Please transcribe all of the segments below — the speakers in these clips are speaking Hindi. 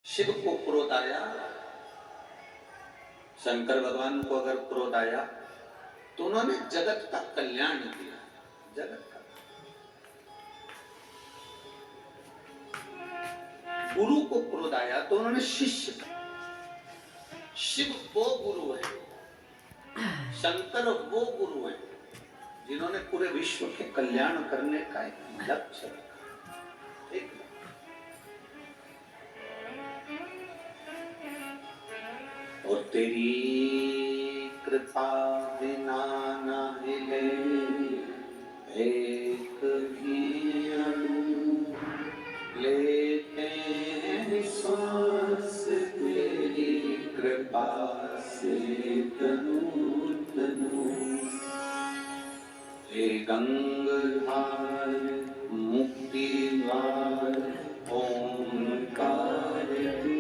शिव को क्रोध आया, शंकर भगवान को अगर क्रोध आया तो उन्होंने जगत का कल्याण किया। जगत का गुरु को क्रोध आया तो उन्होंने शिष्य का। शिव वो गुरु है, शंकर वो गुरु है जिन्होंने पूरे विश्व के कल्याण करने का एक लक्ष्य रखा। ठीक, और तेरी कृपा बिना न हिले एक भी अणु, लेते हैं सांस तेरी कृपा से तनु तनु। हे गंगाधार मुक्ति द्वार ओंकार तू,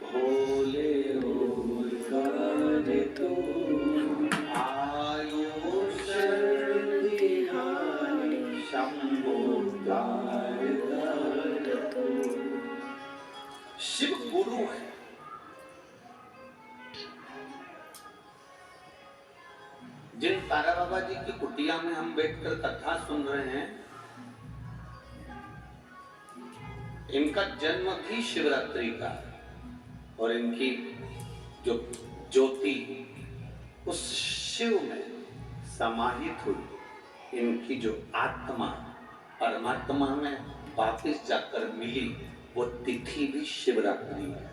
भोले ओंकार तू, आयुष बिहारी शंभो द्वार तू। शिव गुरु है। जिन तारा बाबा जी की कुटिया में हम बैठकर कथा सुन रहे हैं, इनका जन्म भी शिवरात्रि का, और इनकी जो ज्योति उस शिव में समाहित हुई, इनकी जो आत्मा परमात्मा में वापस जाकर मिली, वो तिथि भी शिवरात्रि है।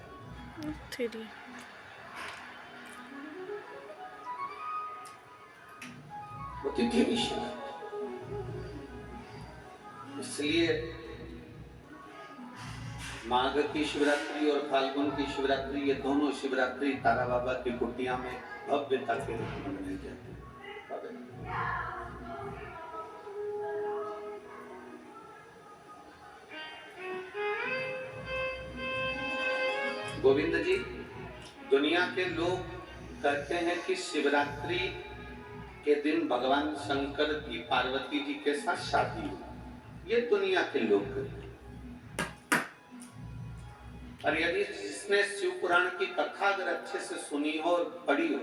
वो तिथि भी शिवरात्रि। इसलिए माघ की शिवरात्रि और फाल्गुन की शिवरात्रि, ये दोनों शिवरात्रि तारा बाबा की कुटिया में भव्यता के रूप में मनाई जाती है। गोविंद जी, दुनिया के लोग कहते हैं कि शिवरात्रि के दिन भगवान शंकर की पार्वती जी के साथ शादी हुई। ये दुनिया के लोग कहते हैं। और यदि जिसने शिव पुराण की कथा अगर अच्छे से सुनी हो और पढ़ी हो,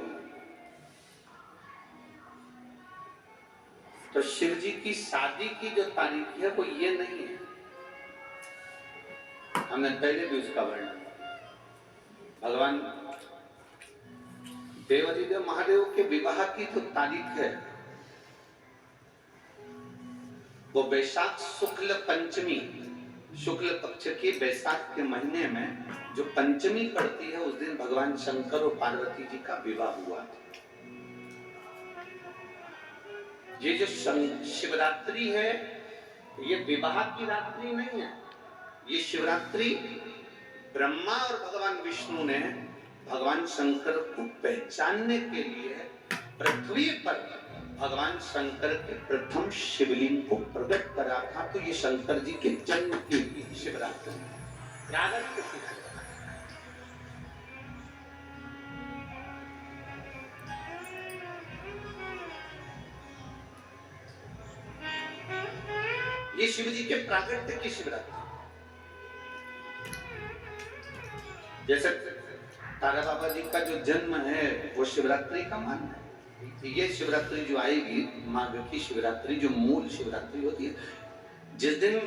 तो शिव जी की शादी की जो तारीख है वो ये नहीं है। हमने पहले भी उसका वर्णन, भगवान देवाधिदेव महादेव के विवाह की जो तारीख है वो वैशाख शुक्ल पंचमी, शुक्ल पक्ष के वैशाख के महीने में जो पंचमी पड़ती है, उस दिन भगवान शंकर और पार्वती जी का विवाह हुआ था। ये जो शिवरात्रि है, ये विवाह की रात्रि नहीं है। ये शिवरात्रि ब्रह्मा और भगवान विष्णु ने भगवान शंकर को पहचानने के लिए पृथ्वी पर भगवान शंकर के प्रथम शिवलिंग को प्रकट करा था। तो ये शंकर जी के जन्म की शिवरात्रि प्रागट्य की। ये शिव जी के प्रागट्य की शिवरात्रि। जैसे तारा बाबा जी का जो जन्म है वो शिवरात्रि का मान है। ये शिवरात्रि जो आएगी, माघ की शिवरात्रि, जो मूल शिवरात्रि होती है, जिस दिन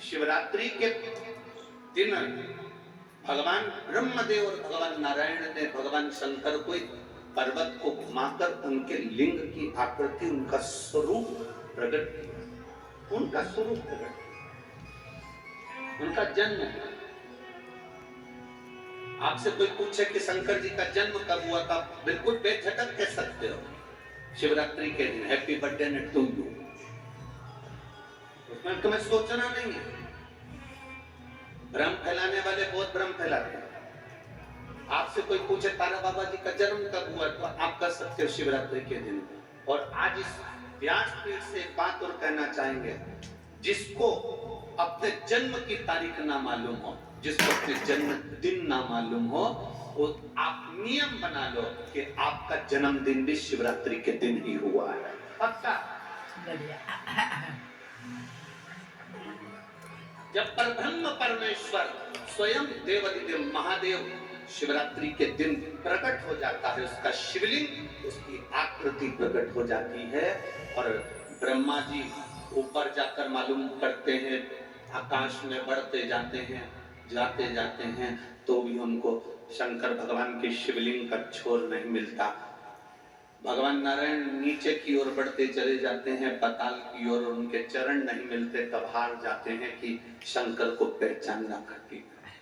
शिवरात्रि के दिन भगवान ब्रह्मदेव और भगवान नारायण ने भगवान शंकर को एक पर्वत को घुमाकर उनके लिंग की आकृति, उनका स्वरूप प्रकट किया। उनका स्वरूप प्रकट किया, उनका जन्म है। आपसे कोई पूछे कि शंकर जी का जन्म कब हुआ था, बिल्कुल बेझिझक कह सकते हो, शिवरात्रि के दिन, हैप्पी बर्थडे टू यू। उसमें तुम्हें सोचना नहीं है। भ्रम फैलाने वाले बहुत भ्रम फैलाते हैं। आपसे कोई पूछे तारा बाबा जी का जन्म कब हुआ, तो आप कह सकते हो शिवरात्रि के दिन। और आज इस व्यासपीठ से एक बात और कहना चाहेंगे, जिसको अपने जन्म की तारीख ना मालूम हो, जिसको अपने जन्मदिन ना मालूम हो, वो आप नियम बना लो कि आपका जन्मदिन भी शिवरात्रि के दिन ही हुआ है। पक्का? जब परब्रह्म परमेश्वर स्वयं देवाधिदेव महादेव शिवरात्रि के दिन प्रकट हो जाता है, उसका शिवलिंग, उसकी आकृति प्रकट हो जाती है और ब्रह्मा जी ऊपर जाकर मालूम करते हैं, आकाश में बढ़ते जाते हैं, तो भी उनको शंकर भगवान के शिवलिंग का छोर नहीं मिलता। भगवान नारायण नीचे की ओर बढ़ते चले जाते हैं, पाताल की ओर, उनके चरण नहीं मिलते, तब हार जाते हैं कि शंकर को पहचानना कठिन है।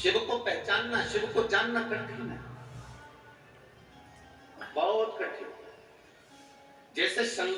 शिव को पहचानना, शिव को जानना कठिन है, बहुत कठिन। जैसे